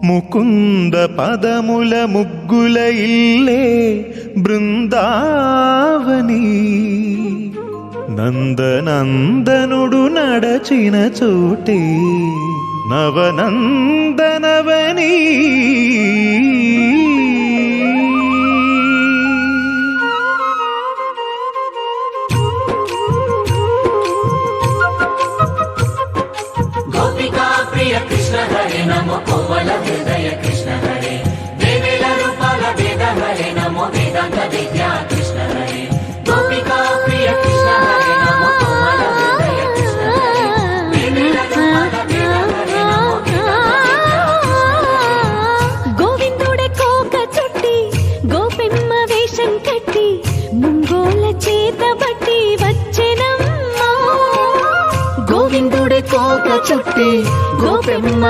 ముకుంద పదముల ముగ్గుల ఇల్లే బృందావని నందనందనుడు నడచిన చోటే నవనందనవని कृष्ण हरे नमो कोमल हृदय कृष्ण हरे देवेल रूपाल वेद हरे नमो वेदांत विद्या कृष्ण हरे गोपिका प्रिय कृष्ण हरे नमो कोमल हृदय कृष्ण हरे देवेल रूपाल वेद हरे नमो वेदांत विद्या गोविंदुडे कोक चुट्टी गोपिम्म वेषं कट्टी ముంగోల చేత బట్టి వచ్చెనమ్మా గోవిందుడే కోక చుట్టి గోపెమ్మ